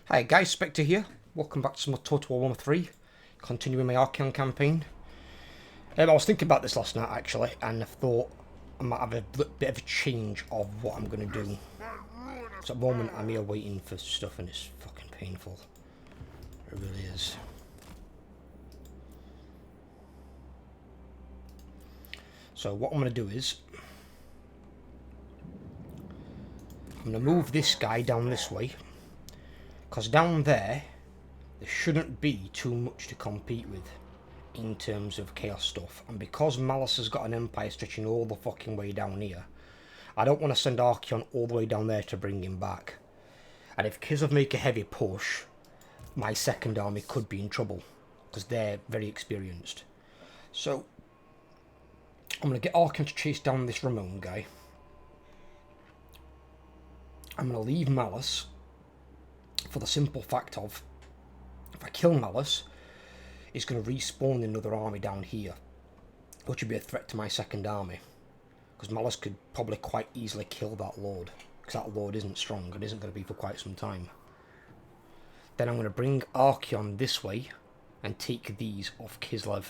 Hi guys, Spectre here. Welcome back to some more Total War Warhammer 3. Continuing my Archaon campaign. I was thinking about this last night actually, and I thought I might have a bit of a change of what I'm going to do. So at the moment I'm here waiting for stuff and it's fucking painful. It really is. So what I'm going to do is, I'm going to move this guy down this way. Because down there shouldn't be too much to compete with in terms of chaos stuff. And because Malice has got an empire stretching all the fucking way down here, I don't want to send Archaon all the way down there to bring him back. And if Kislev make a heavy push, my second army could be in trouble, because they're very experienced. So, I'm going to get Archaon to chase down this Ramon guy. I'm going to leave Malice, for the simple fact of, if I kill Malice, it's going to respawn another army down here, which would be a threat to my second army. Because Malice could probably quite easily kill that Lord, because that Lord isn't strong and isn't going to be for quite some time. Then I'm going to bring Archaon this way and take these off Kislev.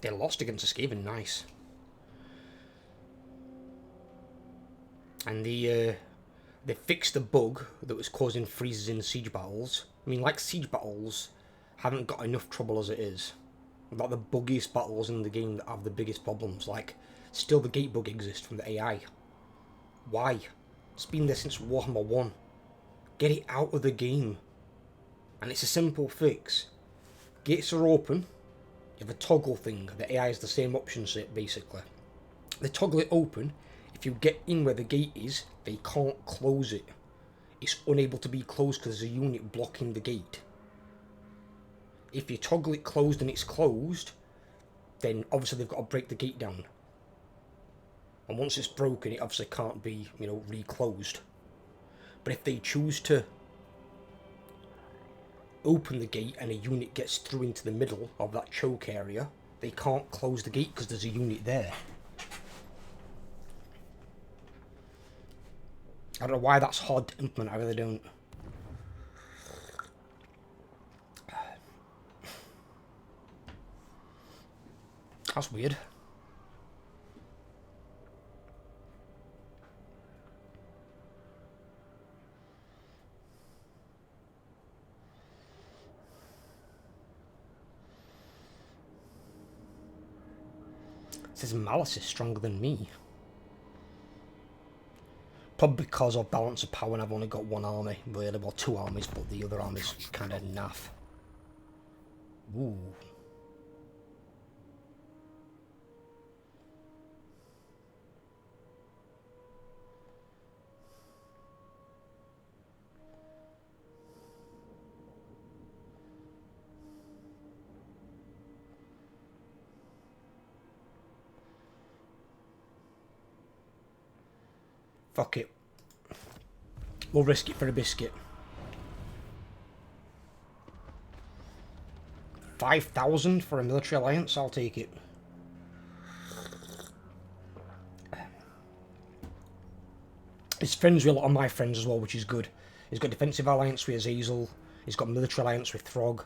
They lost against Skaven, nice. And they fixed the bug that was causing freezes in siege battles. I mean, like, siege battles haven't got enough trouble as it is. Like the buggiest battles in the game that have the biggest problems. Like, still the gate bug exists from the AI. Why? It's been there since Warhammer 1. Get it out of the game. And it's a simple fix. Gates are open. You have a toggle thing. The AI has the same option set, basically. They toggle it open. If you get in where the gate is, they can't close it. It's unable to be closed because there's a unit blocking the gate. If you toggle it closed and it's closed, then obviously they've got to break the gate down. And once it's broken, it obviously can't be, reclosed. But if they choose to open the gate and a unit gets through into the middle of that choke area, they can't close the gate because there's a unit there. I don't know why that's hard to implement, I really don't. That's weird. It says Malice is stronger than me. Probably because of balance of power and I've only got one army, really. Well, two armies, but the other army's kind of naff. Ooh. Fuck it. We'll risk it for a biscuit. 5,000 for a military alliance, I'll take it. He's friends with a lot of my friends as well, which is good. He's got defensive alliance with Azazel. He's got military alliance with Throg.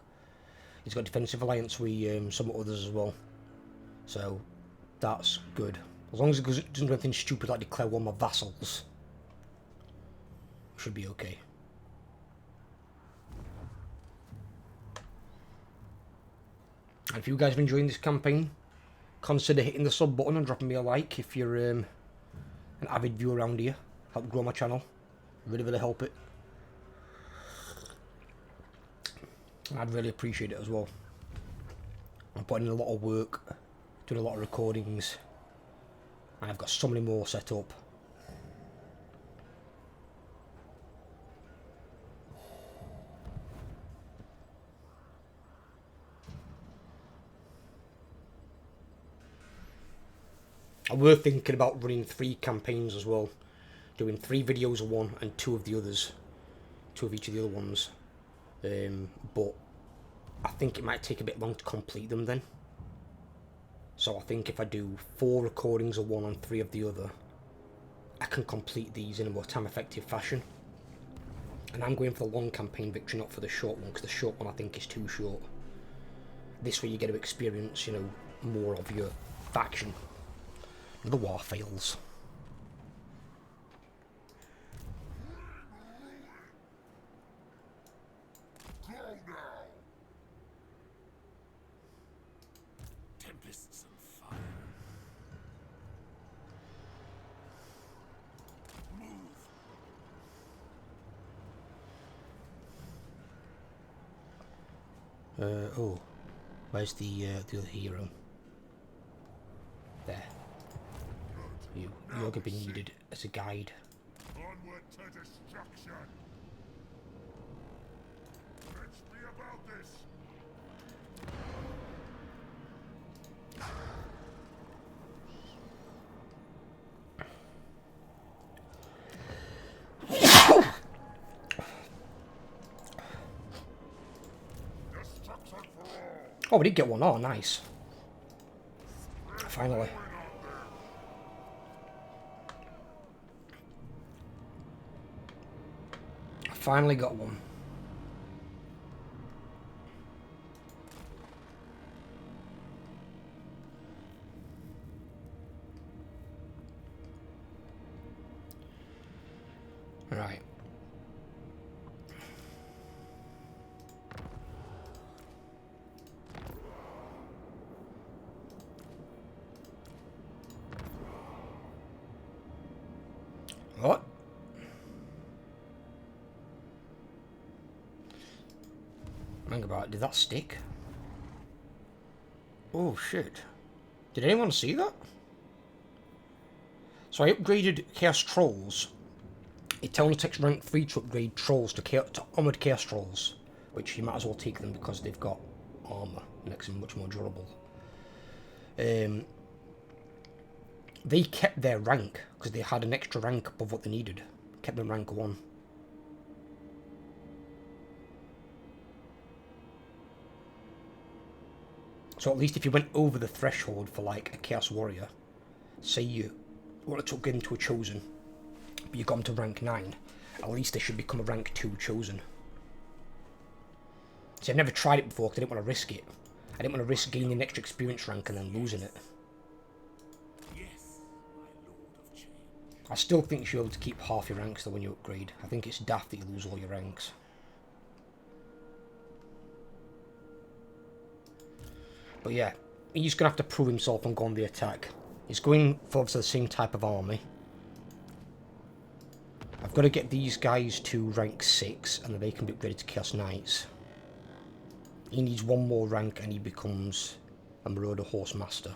He's got defensive alliance with some others as well. So, that's good. As long as it doesn't do anything stupid like declare one of my vassals. Should be okay. And if you guys are enjoying this campaign, consider hitting the sub button and dropping me a like if you're an avid viewer around here. Help grow my channel. Really, really help it. I'd really appreciate it as well. I'm putting in a lot of work, doing a lot of recordings, and I've got so many more set up. I were thinking about running 3 campaigns as well. Doing 3 videos of one and 2 of the others. 2 of each of the other ones. But I think it might take a bit long to complete them then. So I think if I do 4 recordings of one and 3 of the other, I can complete these in a more time-effective fashion. And I'm going for the long campaign victory, not for the short one, because the short one I think is too short. This way you get to experience, you know, more of your faction. The war fails. Tempests of fire. Oh, where's the other hero? There. You're going to be needed as a guide. Onward to destruction. Let's be about this. Destruction for all. Oh, we did get one. Oh, nice. Finally. Finally got one. Right. What? Think about it. Did that stick? Oh shit. Did anyone see that? So I upgraded Chaos Trolls. It only takes rank 3 to upgrade Trolls to Armoured Chaos Trolls, which you might as well take them because they've got armour, makes them much more durable. They kept their rank because they had an extra rank above what they needed. Kept them rank 1. So at least if you went over the threshold for like a Chaos Warrior, say you wanted to get into a Chosen, but you got them to rank 9, at least they should become a rank 2 Chosen. See, I've never tried it before because I didn't want to risk it. I didn't want to risk gaining an extra experience rank and then losing it. Yes, my lord of change. I still think you should be able to keep half your ranks though when you upgrade. I think it's daft that you lose all your ranks. But yeah, he's going to have to prove himself and go on the attack. He's going for the same type of army. I've got to get these guys to rank 6 and then they can be upgraded to Chaos Knights. He needs 1 more rank and he becomes a Marauder Horse Master.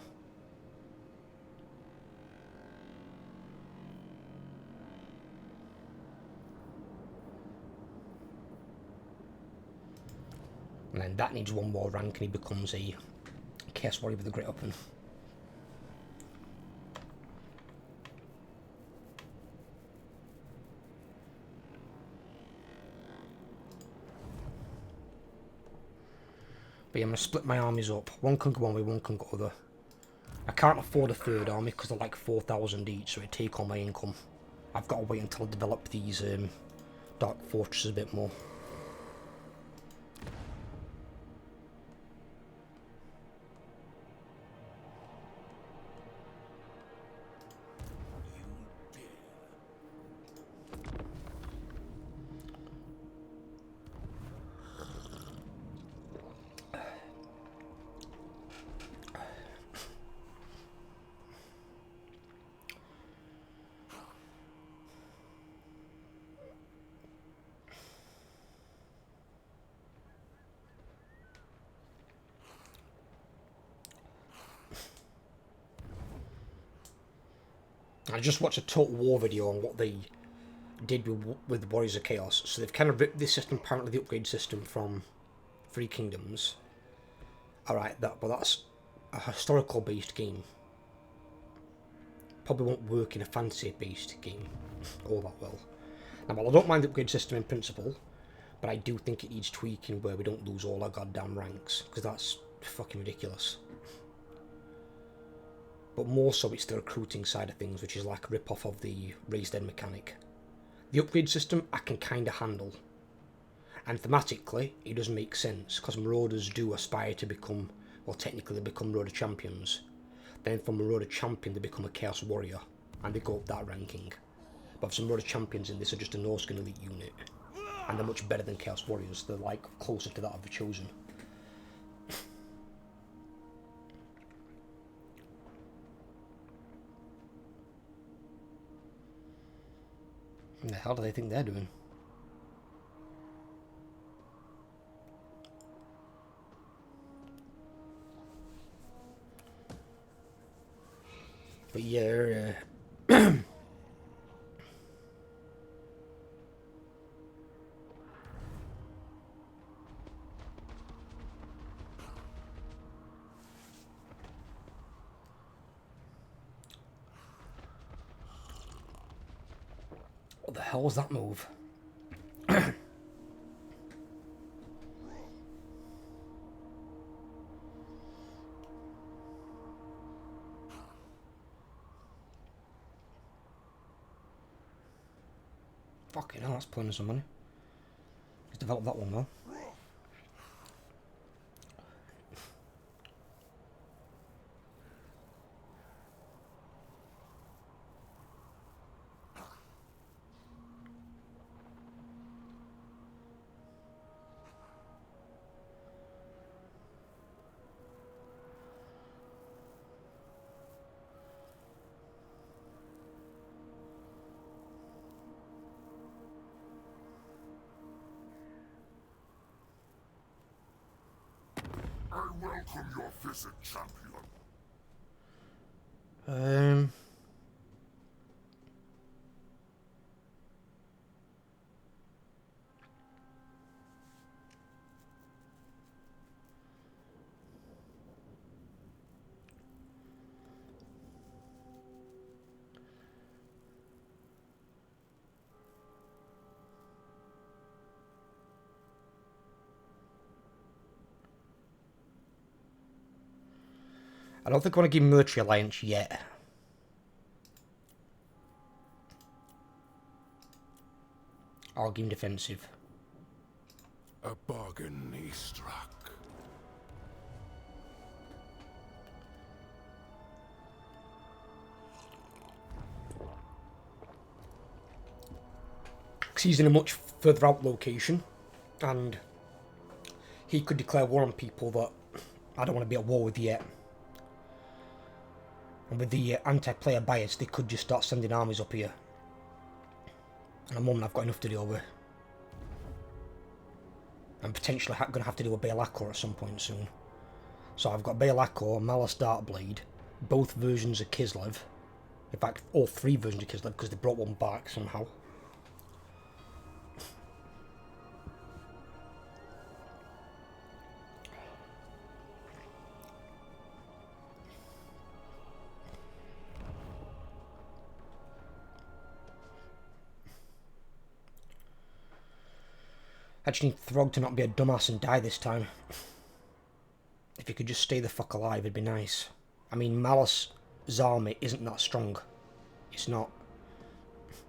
And then that needs 1 more rank and he becomes a Chaos Warrior with a Great Weapon. But yeah, I'm going to split my armies up. 1 can go one way, 1 can go other. I can't afford a 3rd army because they're like 4,000 each, so it'd take all my income. I've got to wait until I develop these Dark Fortresses a bit more. I just watched a Total War video on what they did with Warriors of Chaos. So they've kind of ripped this system, apparently the upgrade system from Three Kingdoms. Alright, but that's a historical based game. probably won't work in a fantasy-based game all that well. Now, while I don't mind the upgrade system in principle, but I do think it needs tweaking where we don't lose all our goddamn ranks, because that's fucking ridiculous. But more so it's the recruiting side of things, which is like a rip-off of the raised end mechanic. The upgrade system I can kind of handle. And thematically, it does make sense, because Marauders do aspire to become, well, technically they become Marauder Champions. Then from Marauder Champion they become a Chaos Warrior, and they go up that ranking. But some Marauder Champions in this are just a Norscan elite unit, and they're much better than Chaos Warriors. They're like closer to that of the Chosen. What the hell do they think they're doing? But yeah, what the hell was that move? Fucking hell, that's pulling some money. Let's develop that one well. I welcome your visit, champion. I don't think I want to give Military Alliance yet. I'll give him Defensive. A bargain he struck. Because he's in a much further out location, and he could declare war on people that I don't want to be at war with yet. And with the anti-player bias, they could just start sending armies up here. And at the moment I've got enough to deal with. I'm potentially going to have to do a Balakor at some point soon. So I've got Balakor, Malus Darkblade, both versions of Kislev. In fact, all three versions of Kislev, because they brought one back somehow. I just need Throg to not be a dumbass and die this time. If he could just stay the fuck alive, it'd be nice. I mean, Malus' army isn't that strong. It's not.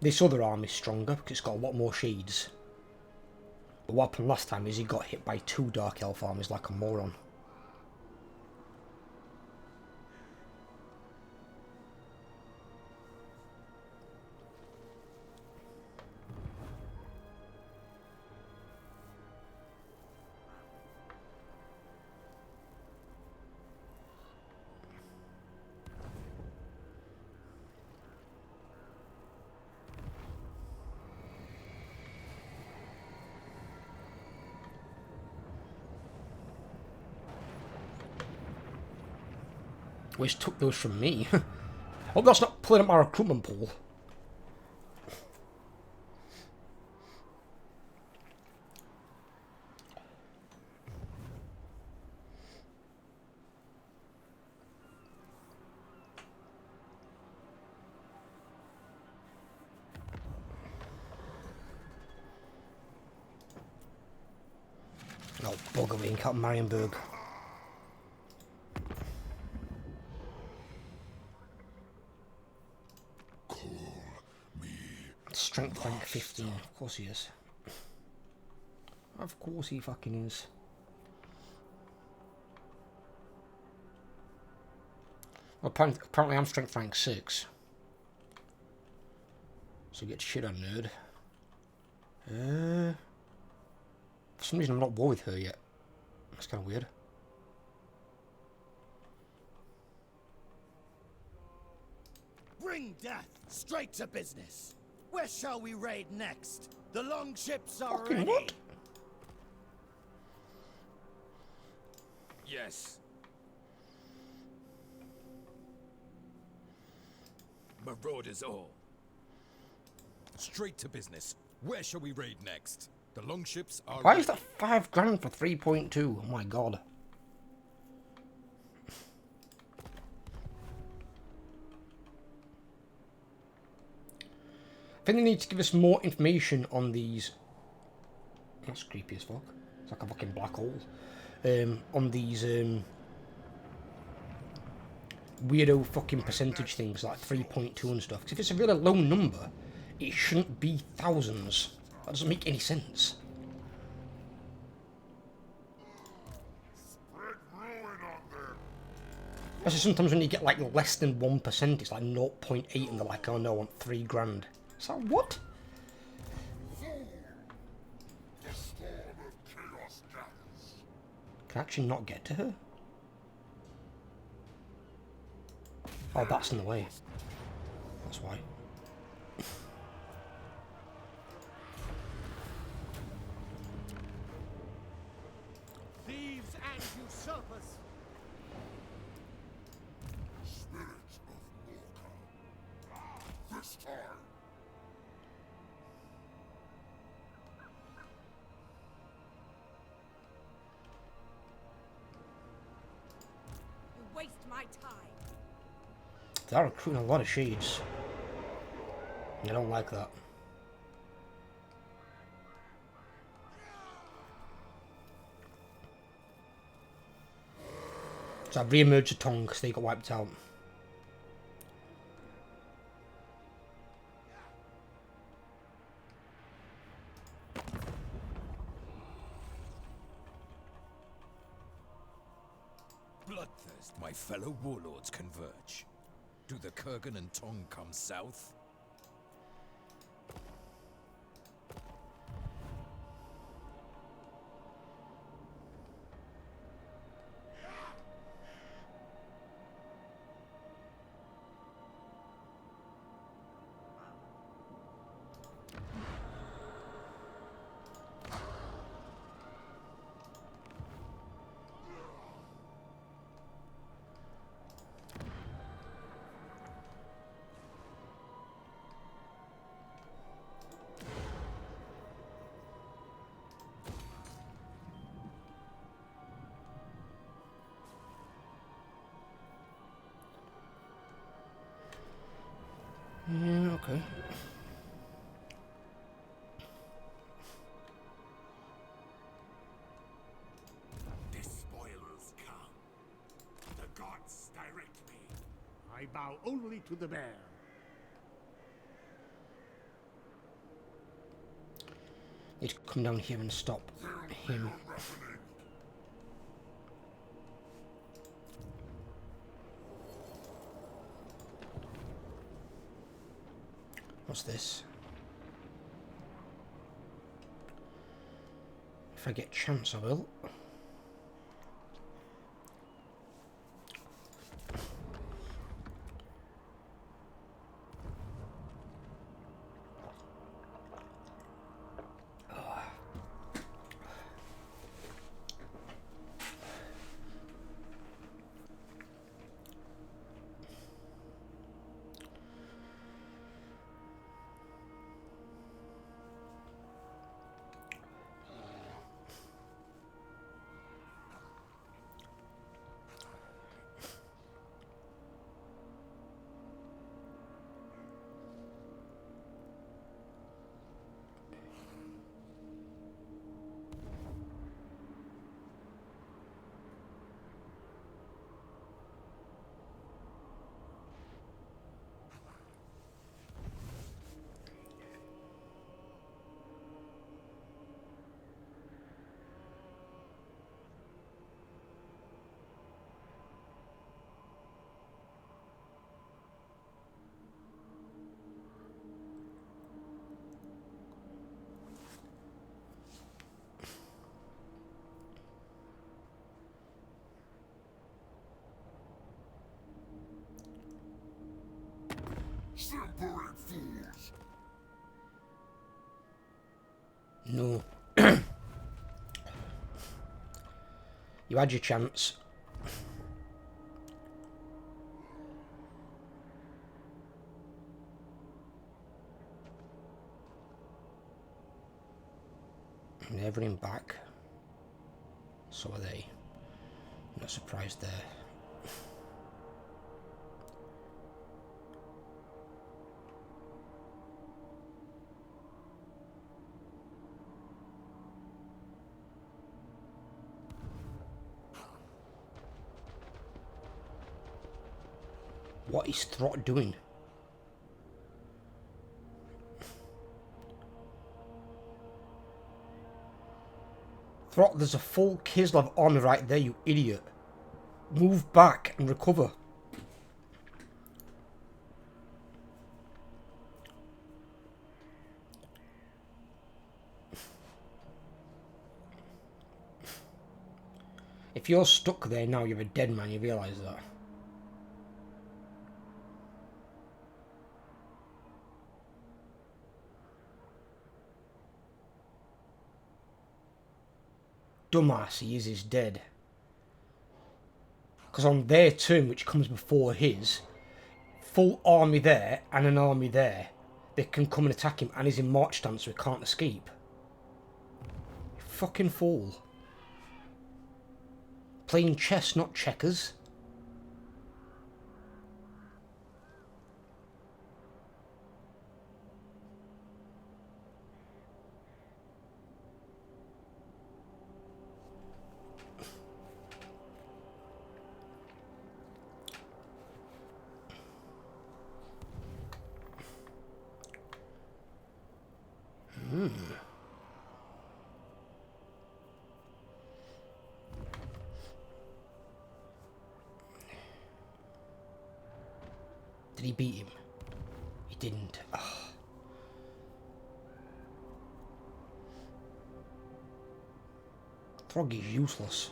This other army's stronger because it's got a lot more shades. But what happened last time is he got hit by 2 Dark Elf armies like a moron. Which took those from me. Hope that's not pulling up my recruitment pool. go over here and count Marienburg. Strength rank 15, of course he is. Of course he fucking is. Well, apparently I'm strength rank 6. So get shit on, nerd. For some reason I'm not at war with her yet. That's kind of weird. Bring death straight to business. Where shall we raid next? The longships are Fucking ready. what? Yes. Marauders all. Straight to business. Where shall we raid next? The longships are Why is that 5 grand for 3.2? Oh my god. I think they need to give us more information on these. That's creepy as fuck. It's like a fucking black hole. On these weirdo fucking percentage things like 3.2 and stuff. Because if it's a really low number, it shouldn't be thousands. That doesn't make any sense. Especially sometimes when you get like less than 1%, it's like 0.8 and they're like, oh no, I want 3 grand. It's like, what? Can I actually not get to her? Oh, that's in the way. That's why. Thieves and usurpers. Spirit of Morka. This time. You waste my time. They're recruiting a lot of shades. I don't like that. So I've re-emerged a tongue because they got wiped out. bloodthirst. My fellow warlords converge. Do the Kurgan and Tong come south? Yeah, okay. The spoilers come. The gods direct me. I bow only to the bear. Need to come down here and stop him. What's this? If I get a chance, I will. No. You had your chance. They're everything back. So are they. Not surprised there. What is Throt doing? Throt, there's a full Kislev army right there, you idiot. Move back and recover. If you're stuck there now, you're a dead man, you realise that. Dumbass, he is dead. Because on their turn, which comes before his, full army there and an army there, they can come and attack him, and he's in march stance, so he can't escape. You fucking fool. Playing chess, not checkers. Did he beat him? He didn't. Ugh. Throg is useless.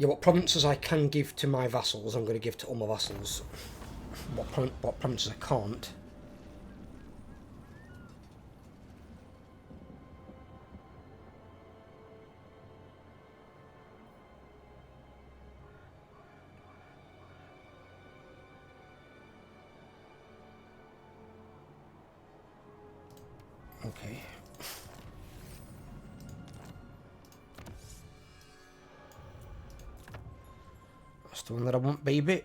Yeah, what provinces I can give to my vassals, I'm going to give to all my vassals. What provinces I can't. Okay. That's the one that I want, baby.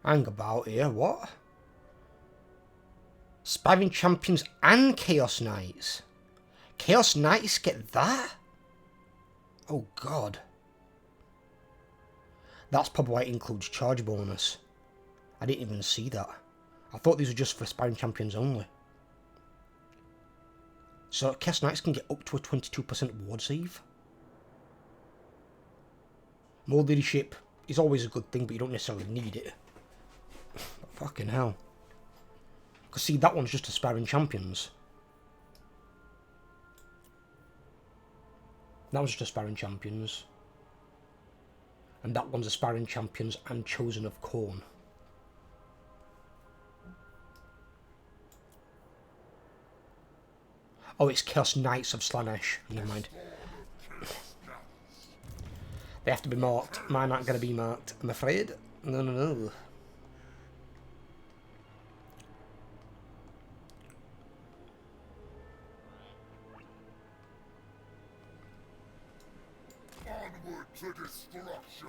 Hang about here, what? Sparring Champions and Chaos Knights? Chaos Knights get that? Oh god. That's probably why it includes charge bonus. I didn't even see that. I thought these were just for Sparring Champions only. So Chaos Knights can get up to a 22% ward save. More leadership is always a good thing, but you don't necessarily need it. Fucking hell. Because see, that one's just Aspiring Champions. That one's just Aspiring Champions. And that one's Aspiring Champions and Chosen of Khorne. Oh, it's Chaos Knights of Slaanesh. Never mind. They have to be marked. Mine aren't going to be marked, I'm afraid. No. To destruction.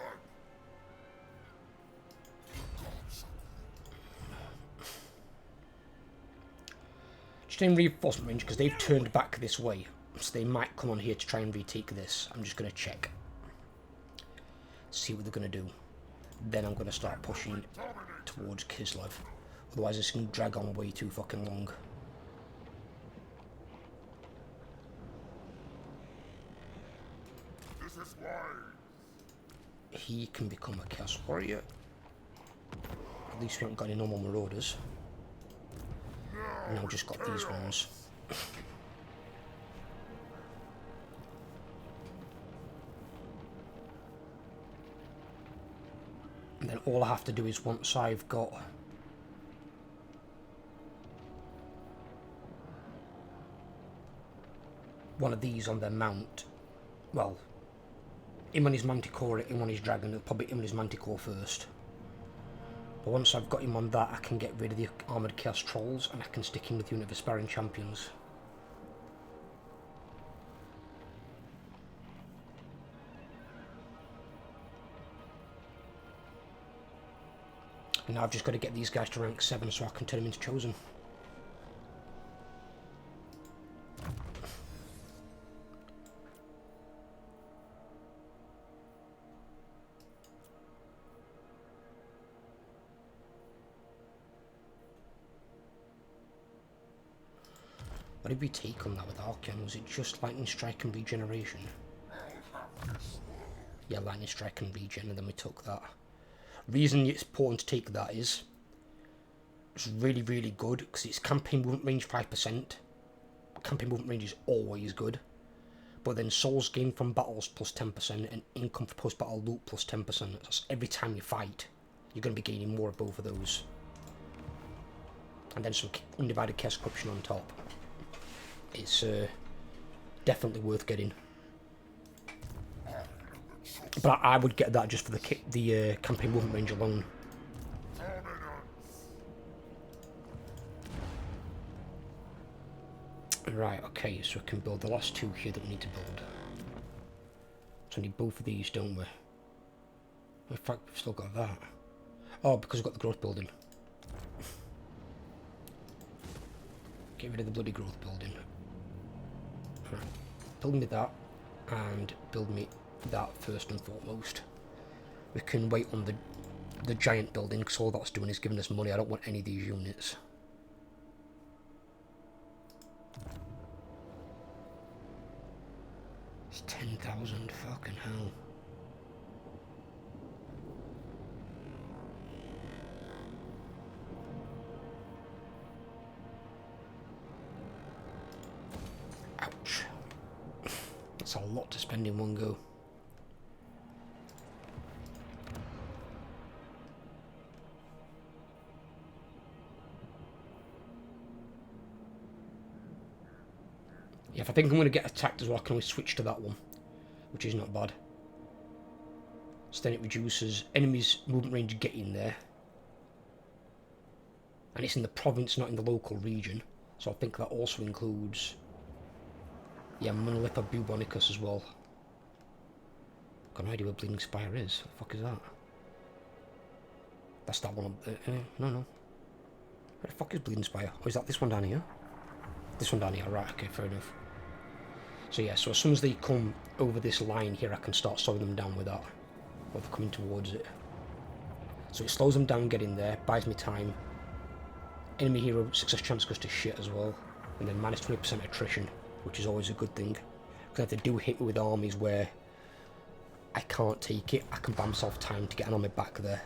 Just in reinforcement range because they've turned back this way, so they might come on here to try and retake this. I'm just going to check, see what they're going to do. Then I'm going to start pushing towards Kislev. Otherwise, this can drag on way too fucking long. This is wise. He can become a Chaos Warrior. At least we haven't got any normal Marauders. Now just got these ones. And then all I have to do is once I've got one of these on their mount, well, him on his Manticore, him on his Dragon, probably him on his Manticore first. But once I've got him on that, I can get rid of the Armoured Chaos Trolls and I can stick him with the unit of Aspiring Champions. And now I've just got to get these guys to rank 7 so I can turn them into Chosen. What did we take on that with Archaon? Was it just Lightning Strike and Regeneration? Yeah, Lightning Strike and Regen, and then we took that. Reason it's important to take that is it's really, really good because it's campaign movement range 5%. Campaign movement range is always good. But then souls gained from battles plus 10% and income for post-battle loot plus 10%. That's every time you fight, you're going to be gaining more of both of those. And then some undivided chaos corruption on top. It's definitely worth getting. But I would get that just for the campaign movement range alone. Right, okay, so we can build the last two here that we need to build. So we need both of these, don't we? In fact, we've still got that. Oh, because we've got the growth building. Get rid of the bloody growth building. Right, build me that, and build me that first and foremost. We can wait on the giant building because all that's doing is giving us money. I don't want any of these units. It's 10,000, fucking hell. Ouch. That's a lot to spend in one go. Yeah, if I think I'm going to get attacked as well, I can always switch to that one, which is not bad. So then it reduces enemies' movement range getting there. And it's in the province, not in the local region. So I think that also includes, yeah, Monolitha Bubonicus as well. Got no idea where Bleeding Spire is. What the fuck is that? That's that one. No. Where the fuck is Bleeding Spire? Oh, is that this one down here? This one down here, right, okay, fair enough. So yeah, so as soon as they come over this line here, I can start slowing them down with that. Or they're coming towards it. So it slows them down getting there, buys me time. Enemy hero success chance goes to shit as well. And then minus 20% attrition, which is always a good thing. Because if they do hit me with armies where I can't take it, I can buy myself time to get an army back there.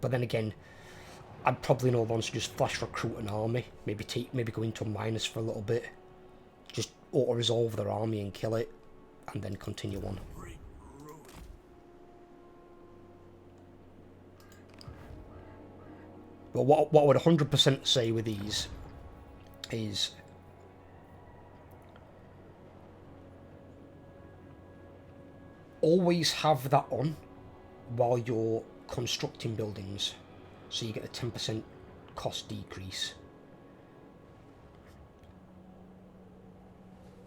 But then again, I'd probably in all honesty just flash recruit an army, maybe go into a minus for a little bit, just auto-resolve their army and kill it, and then continue on. But what I would 100% say with these is always have that on while you're constructing buildings. So you get a 10% cost decrease.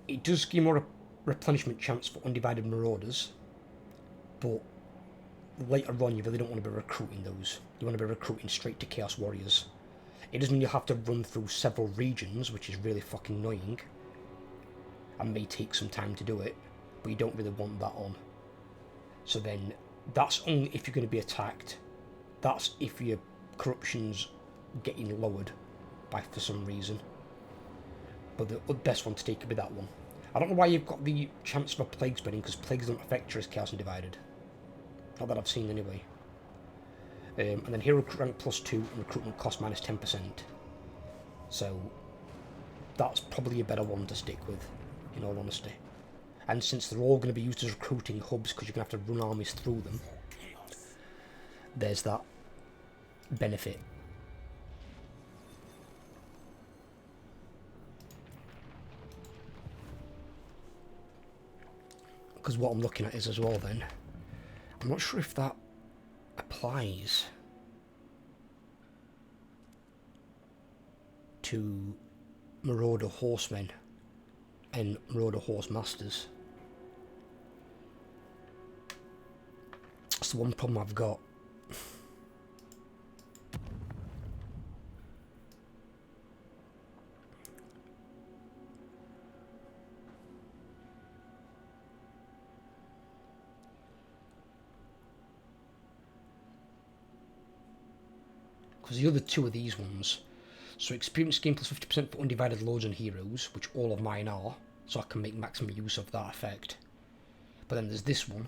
It does give more replenishment chance for undivided marauders, but later on you really don't want to be recruiting those. You want to be recruiting straight to Chaos Warriors. It doesn't mean you have to run through several regions, which is really fucking annoying, and may take some time to do it, but you don't really want that on. So then, that's only if you're going to be attacked. That's if your corruption's getting lowered for some reason. But the best one to take would be that one. I don't know why you've got the chance of a plague spreading, because plagues don't affect you as Chaos Undivided. Not that I've seen anyway. And then hero rank +2 and recruitment cost -10%. So that's probably a better one to stick with, in all honesty. And since they're all going to be used as recruiting hubs, because you're going to have to run armies through them, there's that benefit. Because what I'm looking at is as well then, I'm not sure if that applies to Marauder Horsemen and Marauder Horse Masters. That's the one problem I've got. Because the other two of these ones, so experience gain plus 50% for undivided lords and heroes, which all of mine are, so I can make maximum use of that effect. But then there's this one,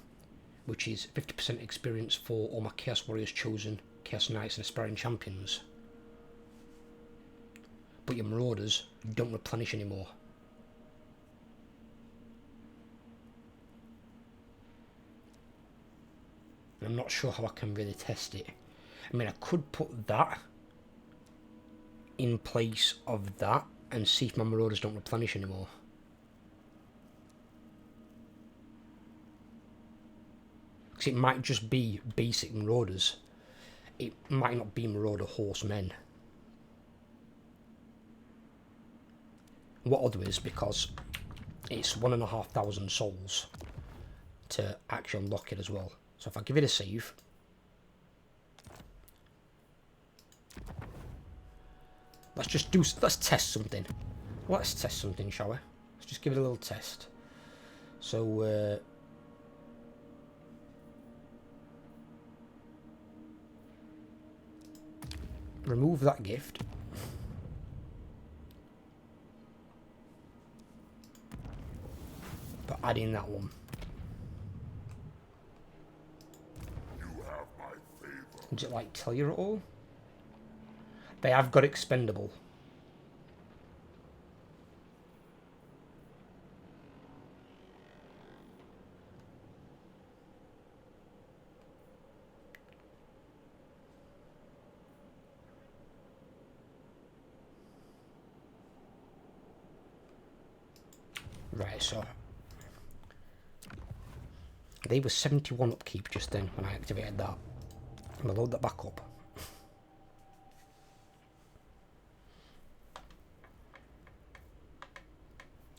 which is 50% experience for all my Chaos Warriors chosen, Chaos Knights and Aspiring Champions. But your Marauders don't replenish anymore. And I'm not sure how I can really test it. I mean, I could put that in place of that and see if my Marauders don't replenish anymore. Because it might just be basic Marauders. It might not be Marauder Horsemen. What I'll do is, because it's 1,500 souls to actually unlock it as well. So if I give it a save, let's test something. Let's test something, shall we? Let's just give it a little test. So, remove that gift. But add in that one. You have my favor. Does it like tell you at all? They have got expendable. Right, so they were 71 upkeep just then when I activated that. I'm gonna load that back up.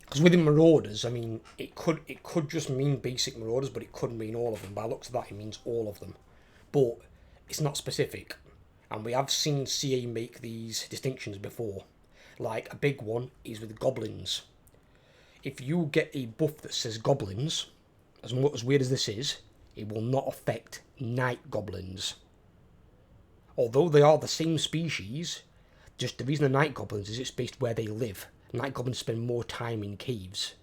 Because within Marauders, I mean, it could just mean basic Marauders, but it could mean all of them. By the looks of that, it means all of them. But it's not specific. And we have seen CA make these distinctions before. Like, a big one is with Goblins. If you get a buff that says Goblins, as weird as this is, it will not affect Night Goblins. Although they are the same species, just the reason they're Night Goblins is it's based where they live. Night Goblins spend more time in caves.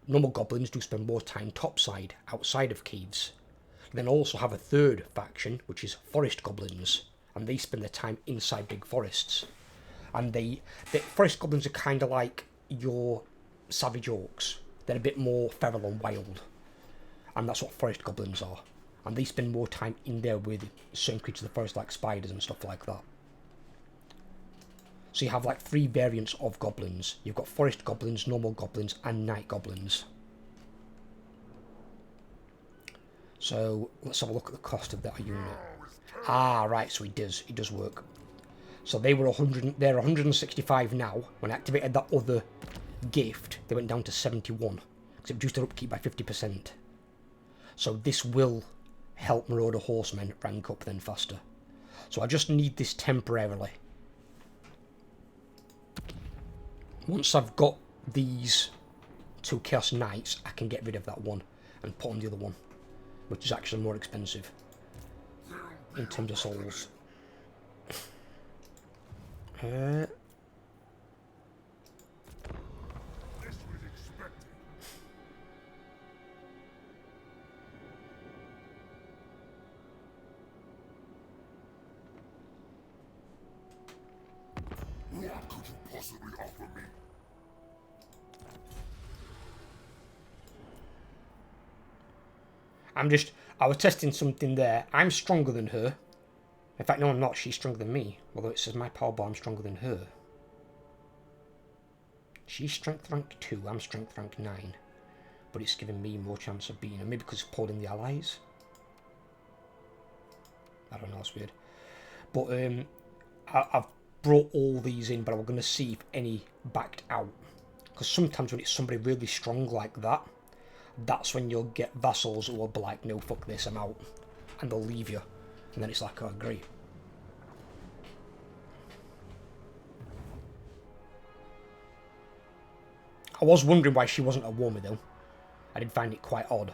Normal Goblins do spend more time topside, outside of caves. You then also have a third faction, which is Forest Goblins, and they spend their time inside big forests. And the Forest Goblins are kind of like your Savage Orcs. They're a bit more feral and wild. And that's what Forest Goblins are. And they spend more time in there with certain creatures of the forest, like spiders and stuff like that. So you have like 3 variants of goblins. You've got Forest Goblins, Normal Goblins, and Night Goblins. So let's have a look at the cost of that unit. Ah, right, so it does work. So they're 165 now. When I activated that other gift, they went down to 71. Because it reduced their upkeep by 50%. So this will help Marauder Horsemen rank up then faster. So I just need this temporarily. Once I've got these 2 Chaos Knights, I can get rid of that one and put on the other one, which is actually more expensive in terms of souls. This was expected. What could you possibly offer me? I was testing something there. I'm stronger than her. In fact, no, I'm not. She's stronger than me. Although it says my power bar, I'm stronger than her. She's strength rank 2, I'm strength rank 9. But it's giving me more chance of beating her. Maybe because it's pulled in the allies. I don't know, it's weird. But I've brought all these in, but I'm going to see if any backed out. Because sometimes when it's somebody really strong like that, that's when you'll get vassals who will be like, no, fuck this, I'm out. And they'll leave you. And then it's like, oh, great. I was wondering why she wasn't a woman, though. I did find it quite odd.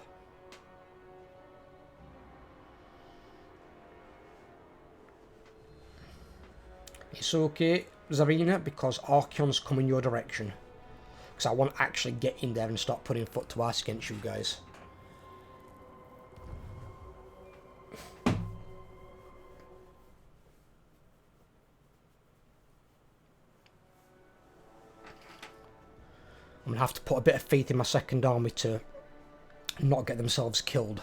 It's okay, Zarina, because Archaon's coming your direction. Because I want to actually get in there and start putting foot to ass against you guys. I'm going to have to put a bit of faith in my second army to not get themselves killed.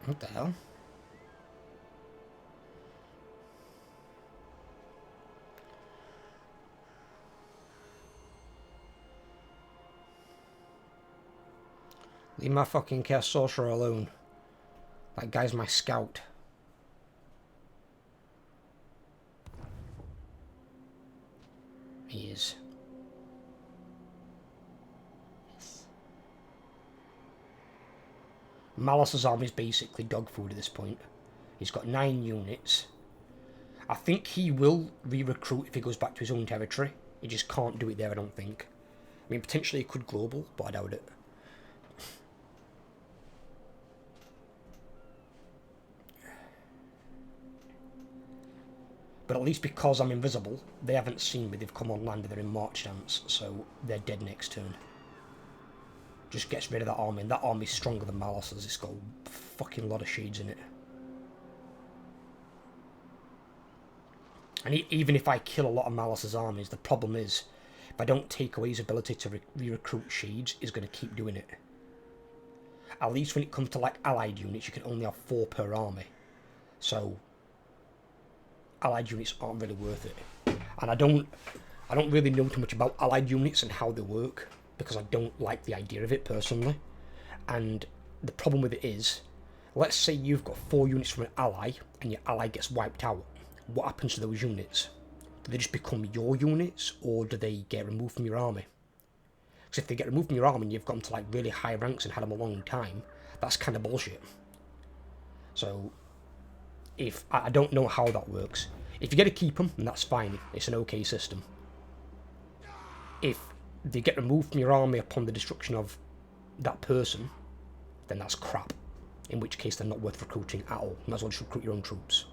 What the hell? Leave my fucking Chaos Sorcerer alone. That guy's my scout. He is. Malus's army is basically dog food at this point. He's got 9 units. I think he will re-recruit if he goes back to his own territory. He just can't do it there, I don't think. I mean, potentially he could global, but I doubt it. But at least because I'm invisible, they haven't seen me. They've come on land, they're in march stance, so they're dead next turn. Just gets rid of that army, and that army's stronger than Malus's. It's got a fucking lot of shades in it. And even if I kill a lot of Malus's armies, the problem is, if I don't take away his ability to re-recruit shades, he's going to keep doing it. At least when it comes to like allied units, you can only have 4 per army. So allied units aren't really worth it. And I don't really know too much about allied units and how they work, because I don't like the idea of it personally. And the problem with it is, let's say you've got 4 units from an ally and your ally gets wiped out. What happens to those units? Do they just become your units, or do they get removed from your army? Because if they get removed from your army and you've got them to like really high ranks and had them a long time, that's kind of bullshit. So if I don't know how that works. If you get to keep them, then that's fine. It's an okay system. If they get removed from your army upon the destruction of that person, then that's crap. In which case they're not worth recruiting at all. You might as well just recruit your own troops.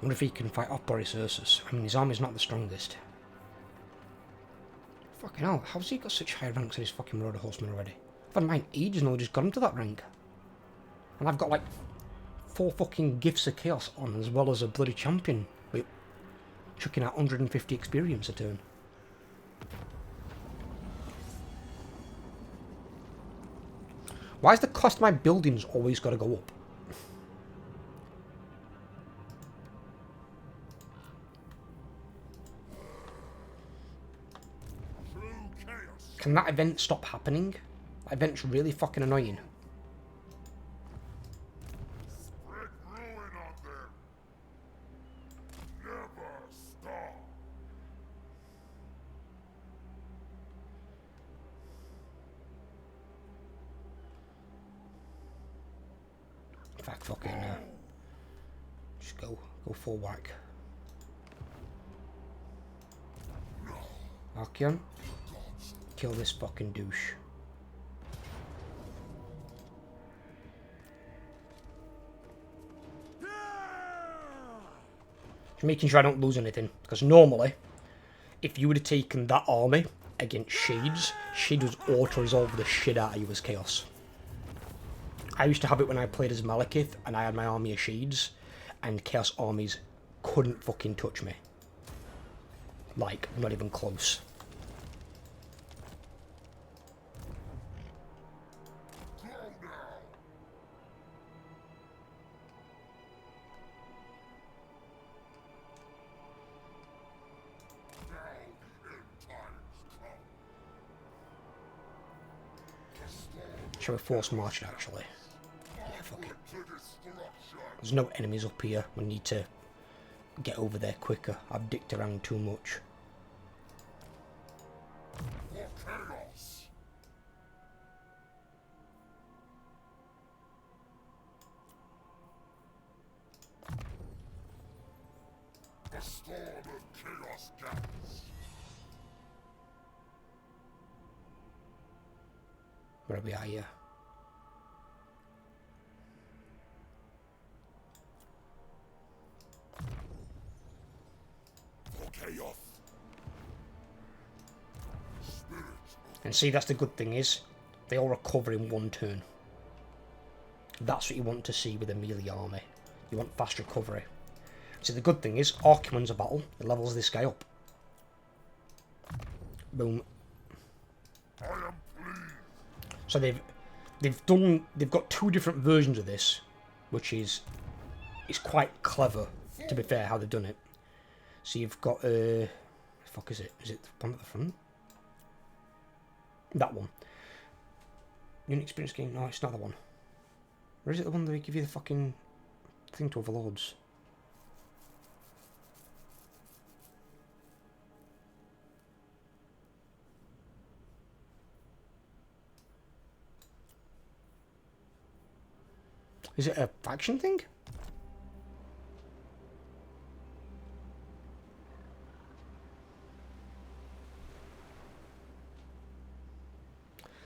wonder if he can fight off Boris Ursus. I mean, his army's not the strongest. Fucking hell, how's he got such high ranks in his fucking Marauder Horseman already? I've had mine ages and I just got him to that rank. And I've got like 4 fucking Gifts of Chaos on, as well as a bloody champion. With chucking out 150 experience a turn. Why's the cost of my buildings always got to go up? Can that event stop happening? That event's really fucking annoying. Spread ruin on them. Never stop. In fact, fucking just go full whack. Archaon, kill this fucking douche. Just making sure I don't lose anything, because normally, if you would have taken that army against Shades, Shades would auto-resolve the shit out of you as Chaos. I used to have it when I played as Malekith, and I had my army of Shades, and Chaos armies couldn't fucking touch me. Like, not even close. Shall we force march it, actually? Yeah, fuck it. There's no enemies up here. We need to get over there quicker. I've dicked around too much. Where are we at here? And see, that's the good thing is, they all recover in 1 turn. That's what you want to see with a melee army. You want fast recovery. So the good thing is, Archaon wins a battle, it levels this guy up. Boom. So they've got 2 different versions of this, which is quite clever, to be fair, how they've done it. So you've got the fuck is it? Is it the one at the front? That one. Unit experience gain. No, it's not the one. Or is it the one that they give you the fucking thing to overlords? Is it a faction thing?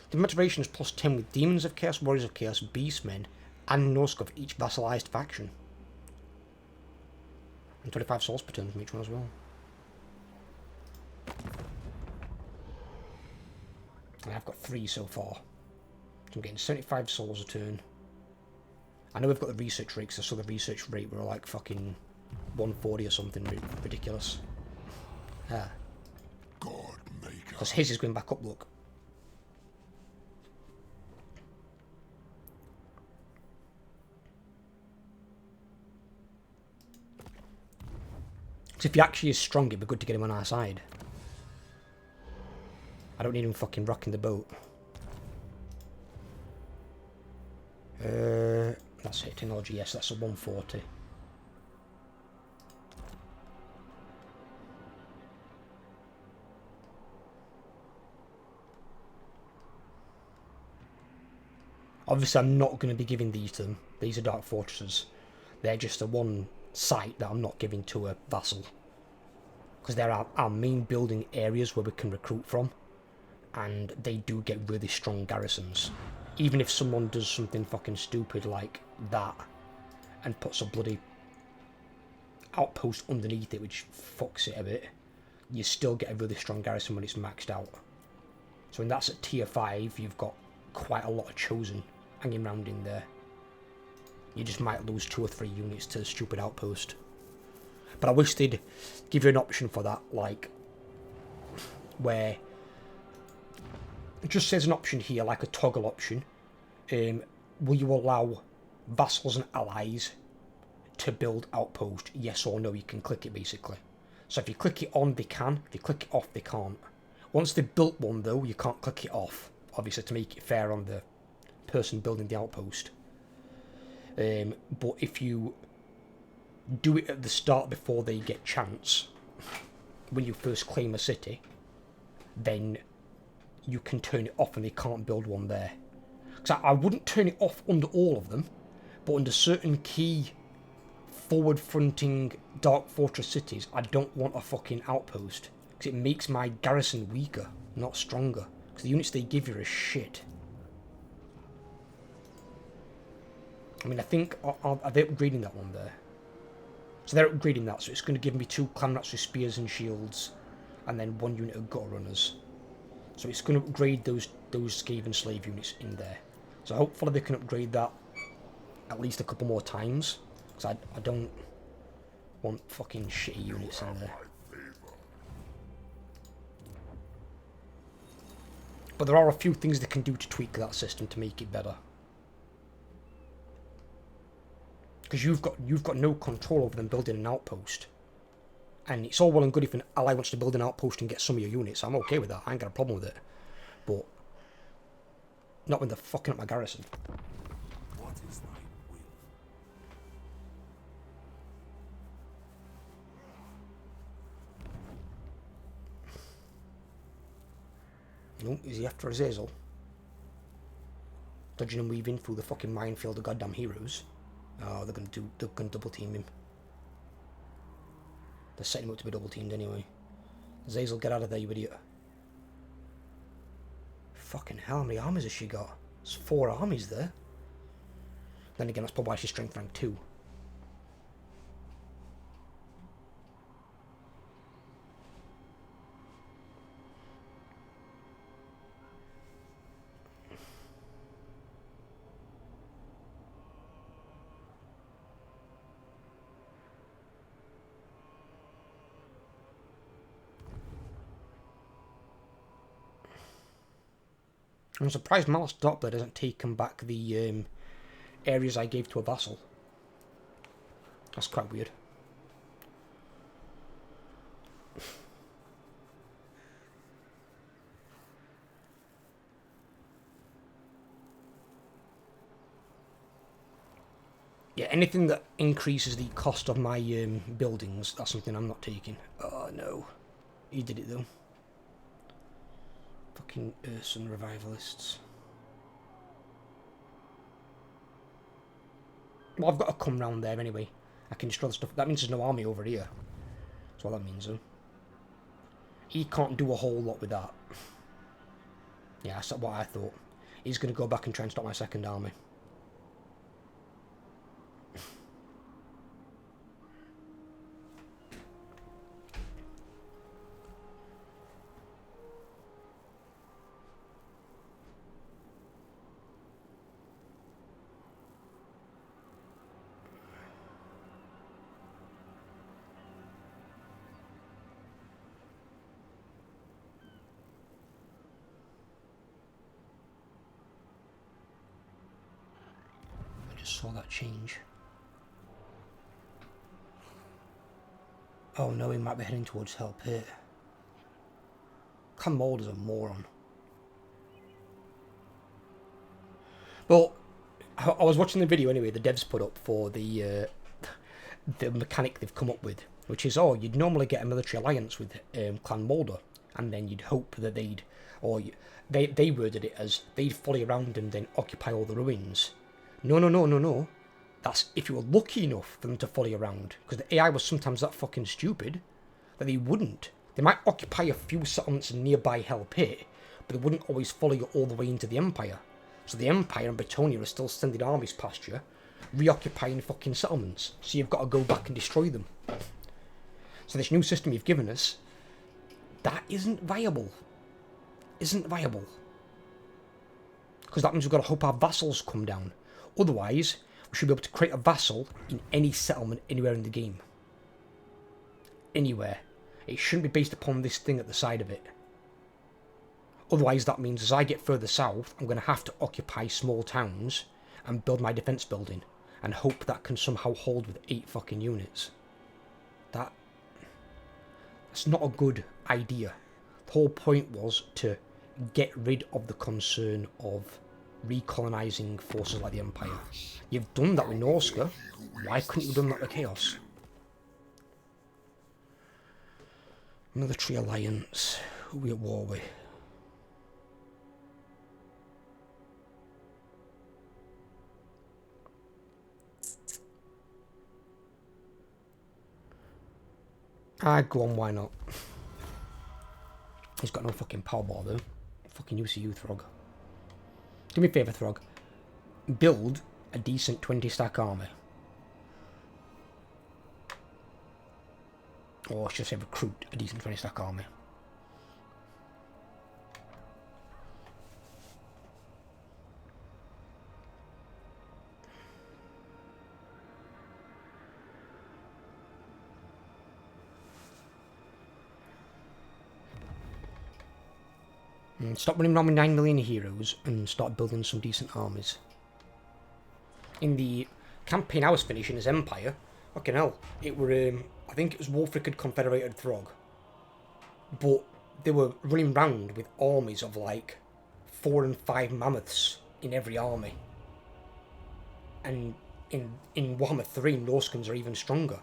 The motivation is +10 with Demons of Chaos, Warriors of Chaos, Beastmen, and Norscov, each vassalized faction. And 25 souls per turn from each one as well. And I've got 3 so far. So I'm getting 75 souls a turn. I know we've got the research rate, because I saw the research rate were like fucking 140 or something ridiculous. Yeah. Because his is going back up, look. So if he actually is strong, it'd be good to get him on our side. I don't need him fucking rocking the boat. That's it, technology, yes, that's a 140. Obviously, I'm not going to be giving these to them. These are Dark Fortresses. They're just the one site that I'm not giving to a vassal. Because they're our main building areas where we can recruit from. And they do get really strong garrisons. Even if someone does something fucking stupid like that and puts a bloody outpost underneath it, which fucks it a bit, you still get a really strong garrison when it's maxed out. So when that's at tier 5, you've got quite a lot of chosen hanging around in there. You just might lose 2 or 3 units to the stupid outpost. But I wish they'd give you an option for that, like, where it just says an option here, like a toggle option. Will you allow vassals and allies to build outpost? Yes or no, you can click it basically. So if you click it on, they can. If you click it off, they can't. Once they've built one though, you can't click it off, obviously to make it fair on the person building the outpost. But if you do it at the start before they get chance, when you first claim a city, then you can turn it off and they can't build one there. Because I wouldn't turn it off under all of them, but under certain key forward-fronting Dark Fortress cities, I don't want a fucking outpost. Because it makes my garrison weaker, not stronger. Because the units they give you are shit. I mean, I think, are they upgrading that one there? So they're upgrading that, so it's going to give me 2 clan rats with spears and shields, and then 1 unit of gutter runners. So it's going to upgrade those Skaven slave units in there. So hopefully they can upgrade that at least a couple more times, because I don't want fucking shitty units in there. But there are a few things they can do to tweak that system to make it better. Because you've got no control over them building an outpost. And it's all well and good if an ally wants to build an outpost and get some of your units. I'm okay with that. I ain't got a problem with it. But not when they're fucking up my garrison. What is thy will? No, is he after Azazel? Dodging and weaving through the fucking minefield of goddamn heroes. Oh, they're gonna double team him. They're setting him up to be double teamed anyway. Azazel, get out of there, you idiot. Fucking hell, how many armies has she got? There's 4 armies there. Then again, that's probably why she's strength rank 2. I'm surprised Mal's Doppler doesn't take him back the areas I gave to a vassal. That's quite weird. Yeah, anything that increases the cost of my buildings, that's something I'm not taking. Oh no. He did it though. Fucking Urson revivalists. Well, I've got to come round there anyway. I can destroy the stuff. That means there's no army over here. That's what that means, though. He can't do a whole lot with that. Yeah, that's what I thought. He's going to go back and try and stop my second army. Saw that change. Oh no, he might be heading towards help here. Clan Moulder's a moron. Well, I was watching the video anyway, the devs put up for the mechanic they've come up with, which is, oh, you'd normally get a military alliance with Clan Moulder, and then you'd hope that they worded it as they'd follow around and then occupy all the ruins. No. That's if you were lucky enough for them to follow you around. Because the AI was sometimes that fucking stupid that they wouldn't. They might occupy a few settlements in nearby Hell Pit, but they wouldn't always follow you all the way into the Empire. So the Empire and Bretonia are still sending armies past you, reoccupying fucking settlements. So you've got to go back and destroy them. So this new system you've given us, that isn't viable. Isn't viable. Because that means we've got to hope our vassals come down. Otherwise, we should be able to create a vassal in any settlement anywhere in the game. Anywhere. It shouldn't be based upon this thing at the side of it. Otherwise, that means as I get further south, I'm going to have to occupy small towns and build my defence building and hope that can somehow hold with 8 fucking units. That's not a good idea. The whole point was to get rid of the concern of recolonising forces like the Empire. You've done that with Norska. Why couldn't you have done that with Chaos? Military alliance. Who are we at war with? Go on, why not? He's got no fucking power bar though. Fucking use you, Throg. Do me a favour, Throg. Build a decent 20-stack army. Or should I say recruit a decent 20-stack army. Stop running around with 9 million heroes and start building some decent armies. In the campaign I was finishing as Empire, fucking hell, it were, I think it was Wolfric Confederated Throg. But they were running round with armies of like 4 and 5 mammoths in every army. And in Warhammer 3, Norskins are even stronger.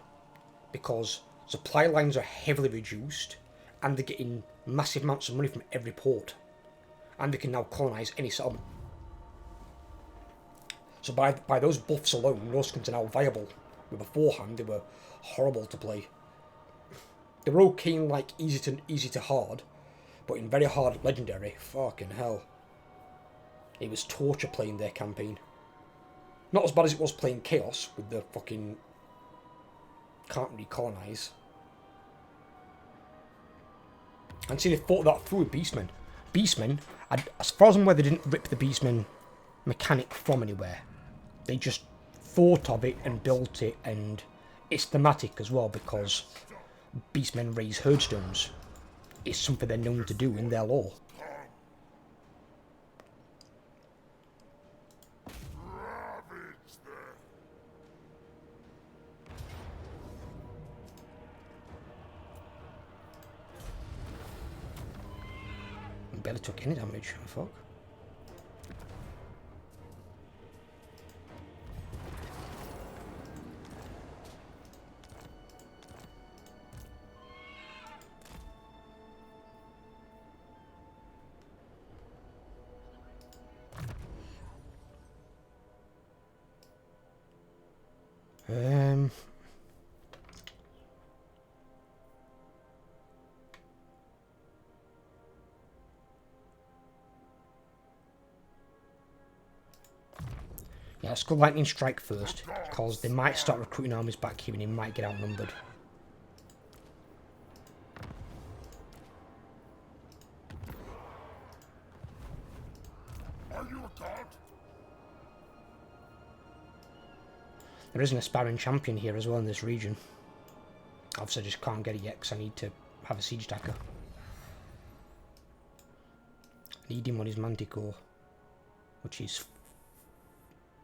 Because supply lines are heavily reduced and they're getting massive amounts of money from every port. And they can now colonise any settlement. So by those buffs alone, Norskins are now viable. But beforehand, they were horrible to play. They were okay in like easy to hard, but in very hard legendary, fucking hell. It was torture playing their campaign. Not as bad as it was playing Chaos with the fucking can't recolonise. And see, they fought that through with Beastmen. Beastmen, as far as I'm aware, they didn't rip the Beastmen mechanic from anywhere. They just thought of it and built it, and it's thematic as well because Beastmen raise herdstones. It's something they're known to do in their lore. Barely took any damage, fuck. Yeah, let's go Lightning Strike first, because they might start recruiting armies back here and they might get outnumbered. Are you a god? There is an aspiring champion here as well in this region. Obviously I just can't get it yet because I need to have a siege attacker. Need him on his Manticore, which is...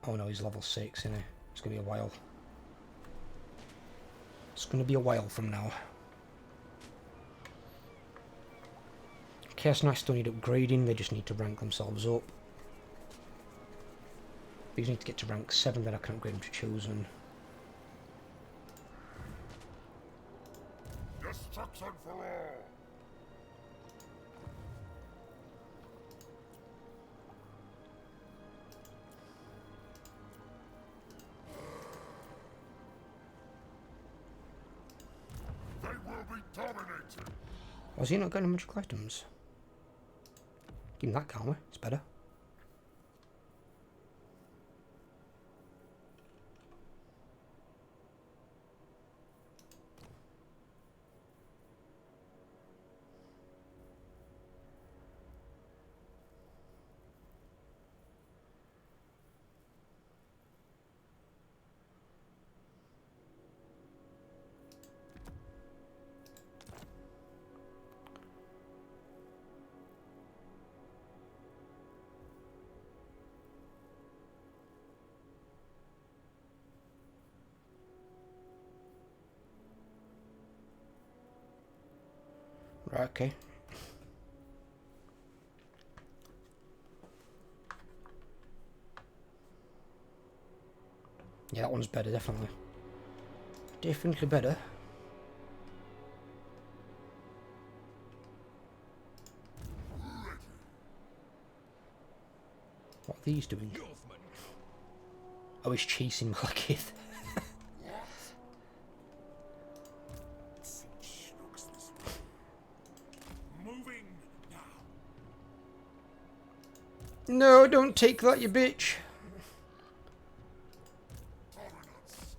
Oh no, he's level 6, isn't he? It's going to be a while. It's going to be a while from now. Chaos Knights don't need upgrading, they just need to rank themselves up. These need to get to rank 7, then I can upgrade them to Chosen. Destruction for all! They will be dominated! Was he not getting magical items? Give him that calmer, it's better. Right, okay. Yeah, that one's better, definitely. Definitely better. What are these doing? Oh, he's chasing Malekith. Sinch looks this way. Moving now. No, don't take that, you bitch. Foreigners.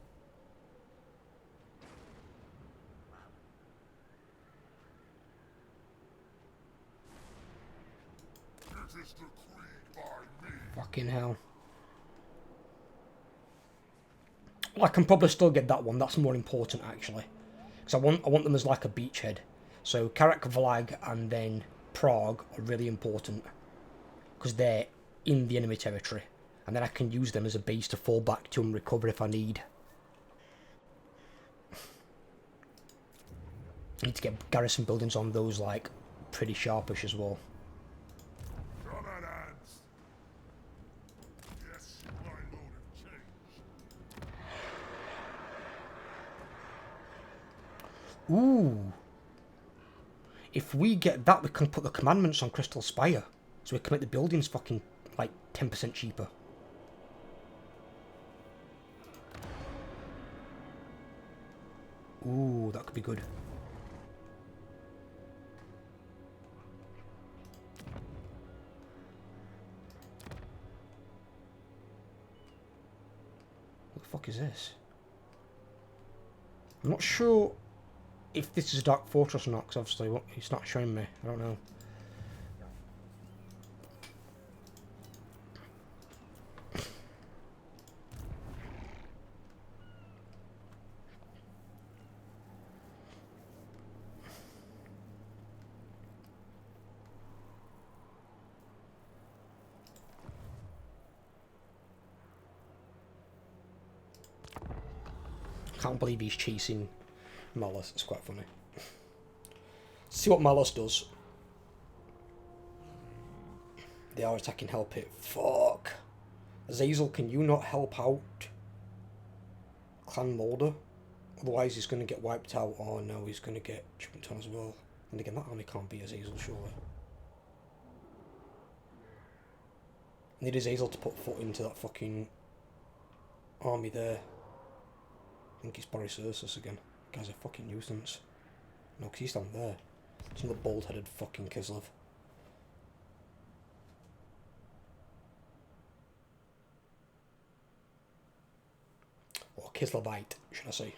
It is decreed by me. Fucking hell. Well, I can probably still get that one. That's more important, actually. Because I want them as like a beachhead. So Karak Vlag and then Prague are really important. Because they're in the enemy territory. And then I can use them as a base to fall back to and recover if I need. I need to get garrison buildings on those, like, pretty sharpish as well. Come at hands. Yes, my lord have changed. Ooh. If we get that, we can put the commandments on Crystal Spire. So we can make the buildings fucking, like, 10% cheaper. Ooh, that could be good. What the fuck is this? I'm not sure if this is a Dark Fortress or not, because obviously it's not showing me. I don't know. Can't believe he's chasing Malus. It's quite funny. See what Malus does. They are attacking Hell Pit. Fuck. Azazel, can you not help out Clan Molder? Otherwise he's going to get wiped out. Oh no, he's going to get jumped on as well. And again, that army can't be Azazel, surely. Need Azazel to put foot into that fucking army there. I think it's Boris Ursus again. Guy's a fucking nuisance. No, because he's down there. It's another bald-headed fucking Kislev. Or Kislevite, should I say.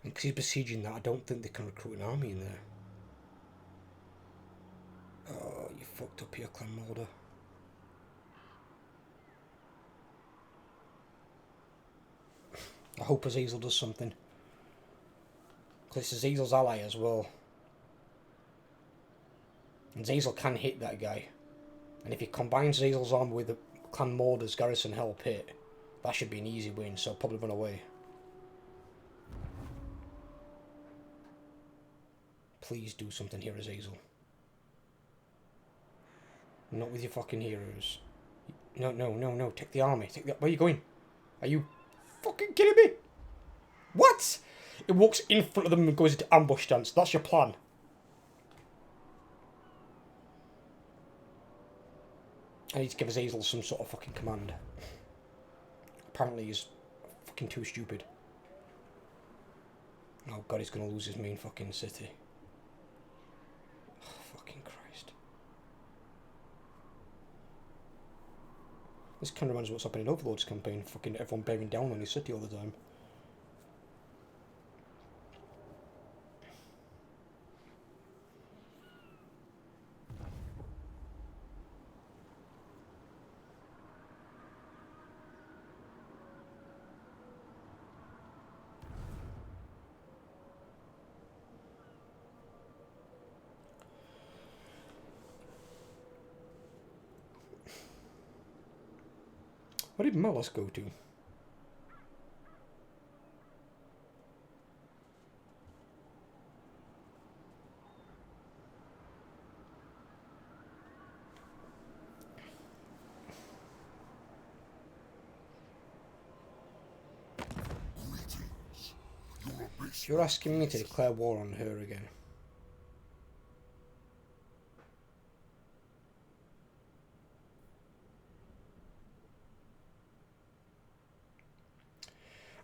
And because he's besieging that, I don't think they can recruit an army in there. Oh, you fucked up here, Clan Molder. I hope Azazel does something. Because it's Azazel's ally as well. And Azazel can hit that guy. And if he combines Azel's army with the Clan Mordar's garrison help hit, that should be an easy win, so I'll probably run away. Please do something here, Azazel. Not with your fucking heroes. No, no, no, no. Take the army. Where are you going? Are you fucking kidding me? What? It walks in front of them and goes into ambush stance. That's your plan. I need to give Azazel some sort of fucking command. Apparently he's fucking too stupid. Oh god, he's gonna lose his main fucking city. Oh, fucking Christ. This kind of reminds me of what's happening in Overlord's campaign. Fucking everyone bearing down on his city all the time. Where did Malus go to? You're asking me to declare war on her again.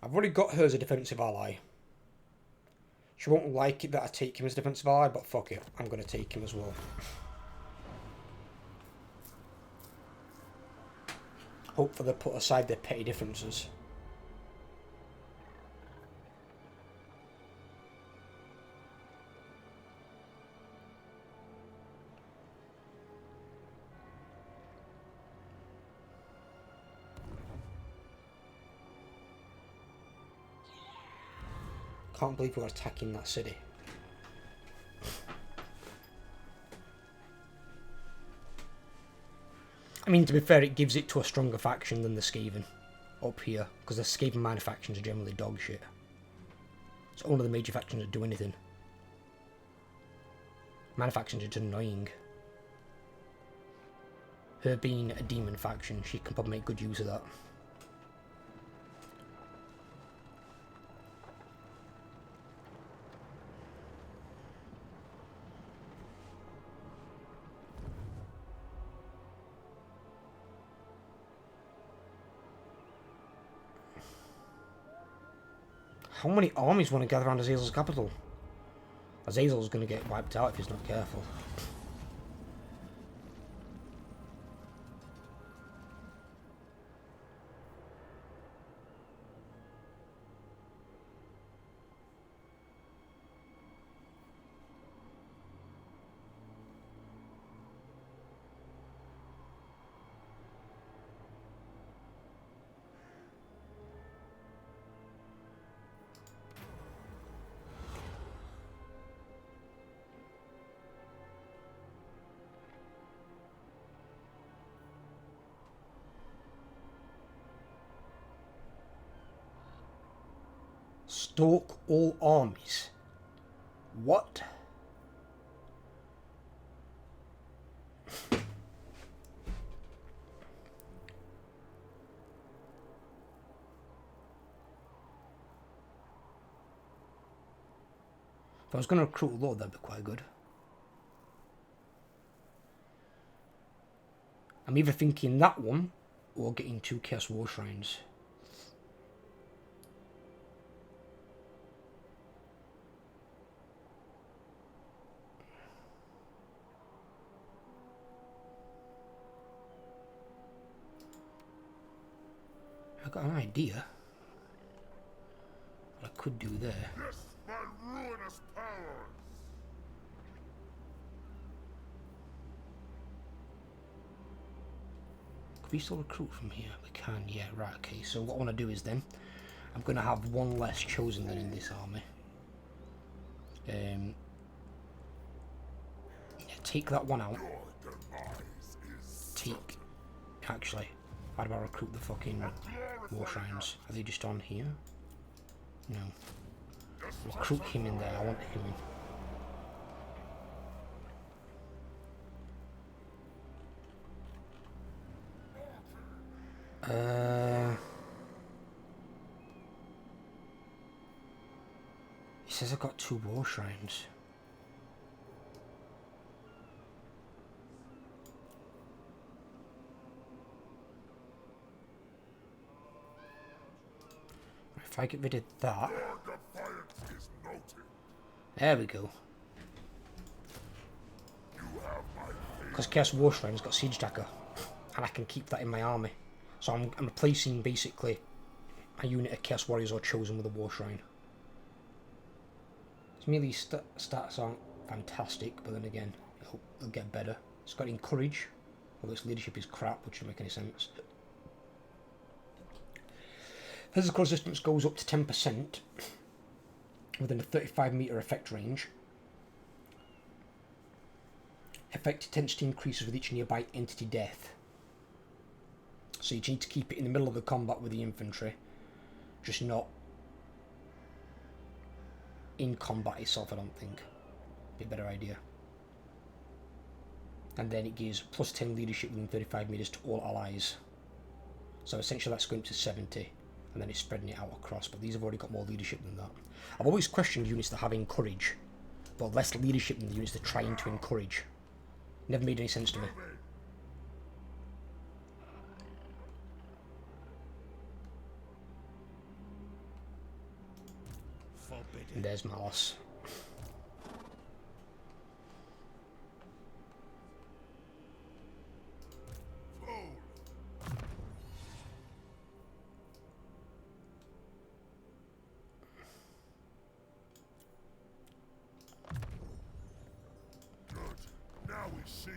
I've already got her as a defensive ally. She won't like it that I take him as a defensive ally, but fuck it, I'm going to take him as well. Hopefully they put aside their petty differences. Can't believe we're attacking that city. I mean, to be fair, it gives it to a stronger faction than the Skaven up here, because the Skaven minor factions are generally dog shit. It's only the major factions that do anything. Minor factions are just annoying. Her being a demon faction, she can probably make good use of that. How many armies want to gather around Azazel's capital? Azazel's going to get wiped out if he's not careful. Stalk all armies. What? If I was going to recruit a lord, that'd be quite good. I'm either thinking that one or getting 2 Chaos War Shrines. I've got an idea what I could do there. Yes, my ruinous powers! Could we still recruit from here? We can, yeah, right, okay. So what I want to do is then, I'm going to have one less chosen than in this army. Yeah, take that one out. take... Actually, how do I recruit the fucking war shrines? Are they just on here? No. Recruit him in there, I want him in. He says I've got 2 war shrines. If I get rid of that... There we go. Because Chaos War Shrine's got Siege Dagger, and I can keep that in my army. So I'm replacing basically a unit of Chaos Warriors or Chosen with a War Shrine. His melee stats aren't fantastic, but then again, it'll get better. It's got Encourage, although its leadership is crap, which doesn't make any sense. Physical resistance goes up to 10% within a 35 meter effect range. Effect intensity increases with each nearby entity death. So you need to keep it in the middle of the combat with the infantry, just not in combat itself, I don't think. Be a better idea. And then it gives plus 10 leadership within 35 meters to all allies. So essentially that's going up to 70. And then it's spreading it out across, but these have already got more leadership than that. I've always questioned units that have encourage, but less leadership than the units that are trying to encourage. Never made any sense to me. And there's my loss. See.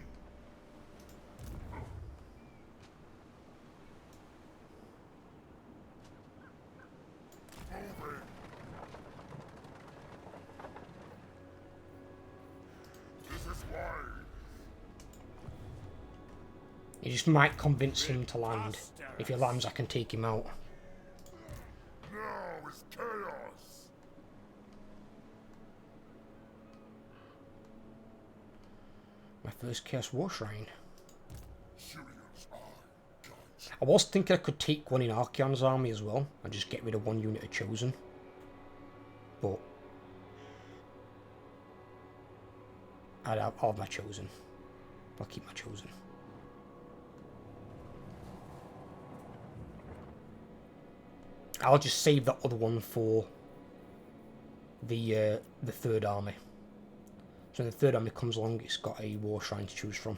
Over. This is why. You just might convince him to land. If he lands, I can take him out. Now is chaos. My first Chaos War Shrine. I was thinking I could take one in Archaon's army as well, and just get rid of one unit of Chosen. But I'll have my Chosen. I'll keep my Chosen. I'll just save that other one for the third army. So when the third army comes along, it's got a War Shrine to choose from.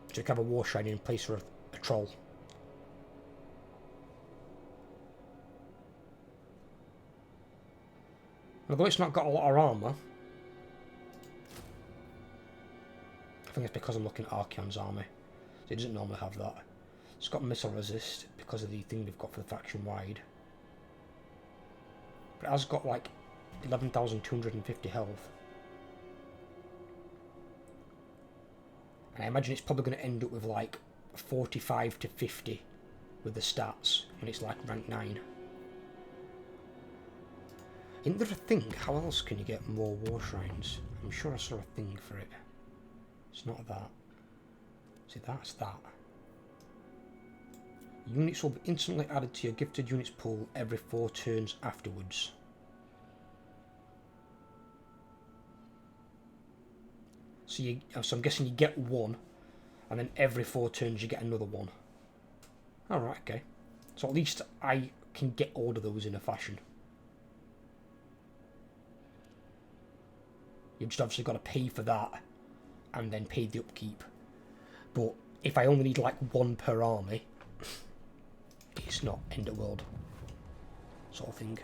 So you can have a War Shrine in place for a Troll. Although it's not got a lot of armour, I think it's because I'm looking at Archaon's army. So it doesn't normally have that. It's got missile resist because of the thing they've got for the faction wide. But it has got like 11,250 health. And I imagine it's probably going to end up with like 45 to 50 with the stats when it's like rank 9. Isn't there a thing? How else can you get more War Shrines? I'm sure I saw a thing for it. It's not that. See, that's that. Units will be instantly added to your gifted units pool every 4 turns afterwards. So I'm guessing you get one, and then every 4 turns you get another one. Alright, okay. So at least I can get all of those in a fashion. You've just obviously got to pay for that, and then pay the upkeep. But if I only need like one per army, it's not end of world sort of thing.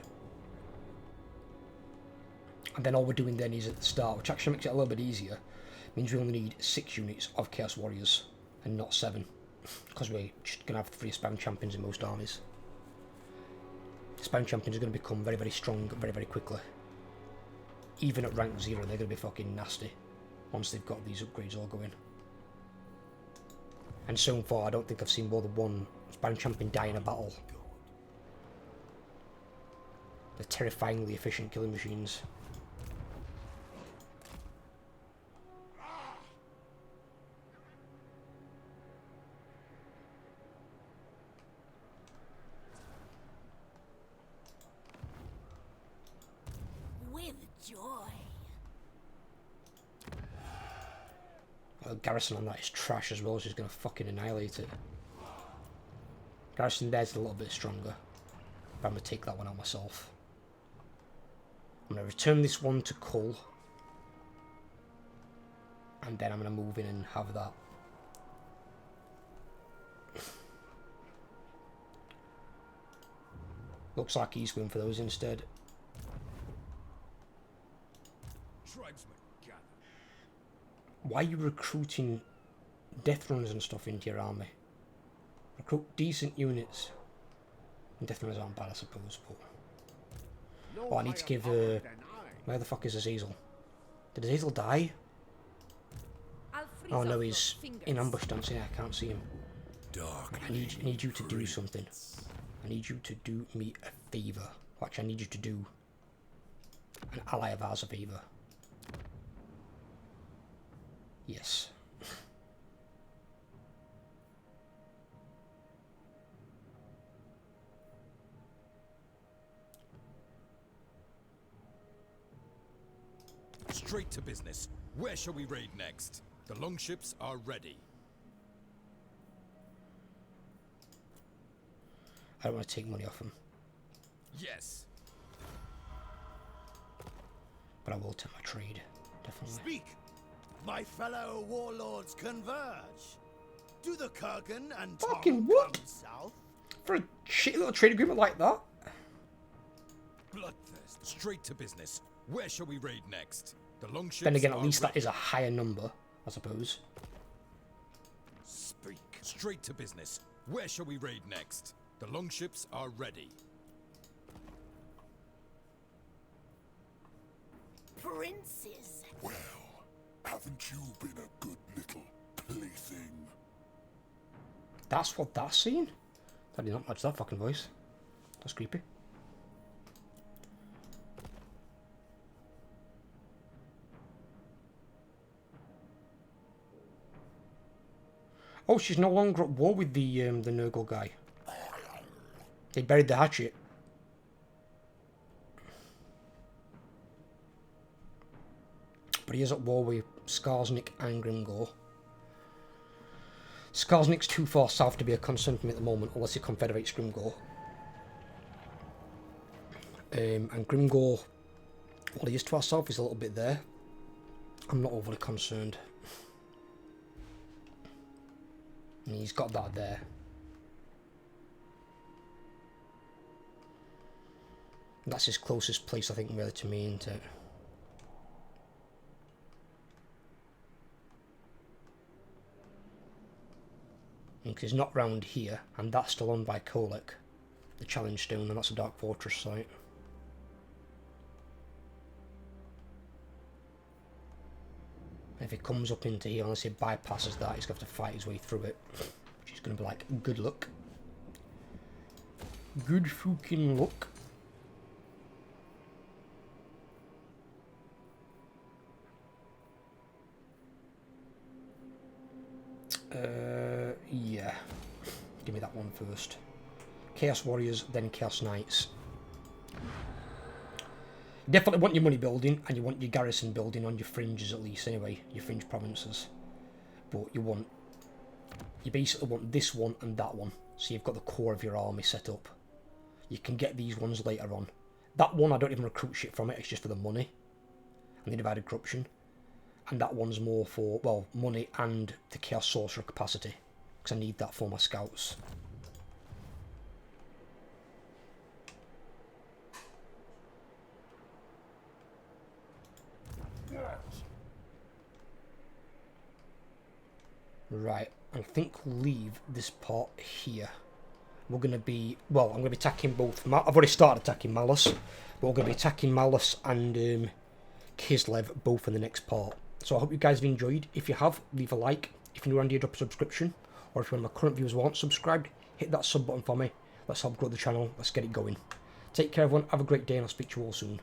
And then all we're doing then is at the start, which actually makes it a little bit easier, means we only need 6 units of Chaos Warriors and not 7, because we're just going to have 3 spam champions in most armies. Spam champions are going to become very, very strong very, very quickly. Even at rank 0, they're going to be fucking nasty once they've got these upgrades all going. And so far, I don't think I've seen more than one Sparring Champion die in a battle. They're terrifyingly efficient killing machines. With joy. Well, Garrison on that is trash as well, so he's going to fucking annihilate it. Garrison there's a little bit stronger, but I'm going to take that one out myself. I'm going to return this one to Cull, and then I'm going to move in and have that. Looks like he's going for those instead. Tribesmen gather. Why are you recruiting Death Runners and stuff into your army? Recruit decent units. And Death Runners aren't bad, I suppose, but... No Oh, I need to give... higher power than Where the fuck is Azazel? Did Azazel die? I'll freeze Oh off no, your he's fingers. in ambush stance. Yeah, I can't see him. Dark. I need you to do something. I need you to do me a favour. Actually, I need you to do an ally of ours a favour. Yes. Straight to business. Where shall we raid next? The longships are ready. I don't want to take money off him, Yes. but I will take my trade. Definitely. Speak! My fellow warlords converge. Do the Kurgan and Fucking Tong what? come south? For a shitty little trade agreement like that? Bloodthirst. Straight to business. Where shall we raid next? The longships Then again, at are least that ready. is a higher number, I suppose. Speak. Straight to business. Where shall we raid next? The longships are ready. Princes. Well, haven't you been a good little plaything? That's what that's saying? I did not match that fucking voice. That's creepy. Oh, she's no longer at war with the Nurgle guy. They buried the hatchet. But he is at war with Skarsnik and Grimgor. Skarsnik's too far south to be a concern for me at the moment, unless he confederates Grimgor. And Grimgor, well, he is to our south, he's a little bit there. I'm not overly concerned. And he's got that there. That's his closest place, I think, really, to me, isn't it? Because he's not round here, and that's still owned by Kolek, the Challenge Stone, and that's a Dark Fortress site. If he comes up into here, unless he bypasses that, he's going to have to fight his way through it. Which is going to be like, good luck. Good fucking luck. Yeah. Give me that one first. Chaos Warriors, then Chaos Knights. You definitely want your money building, and you want your garrison building on your fringes at least, anyway, your fringe provinces. But you basically want this one and that one, so you've got the core of your army set up. You can get these ones later on. That one, I don't even recruit shit from it, it's just for the money. And the divided corruption. And that one's more for, well, money and the Chaos Sorcerer capacity. Because I need that for my scouts. Right, I think we'll leave this part here. We're going to be, well, I'm going to be attacking both, I've already started attacking Malus, but we're going to be attacking Malus and Kislev both in the next part. So I hope you guys have enjoyed. If you have, leave a like. If you're new around here, drop a subscription. or if you're one of my current viewers who aren't subscribed, hit that sub button for me. Let's help grow the channel. Let's get it going. Take care, everyone. Have a great day, and I'll speak to you all soon.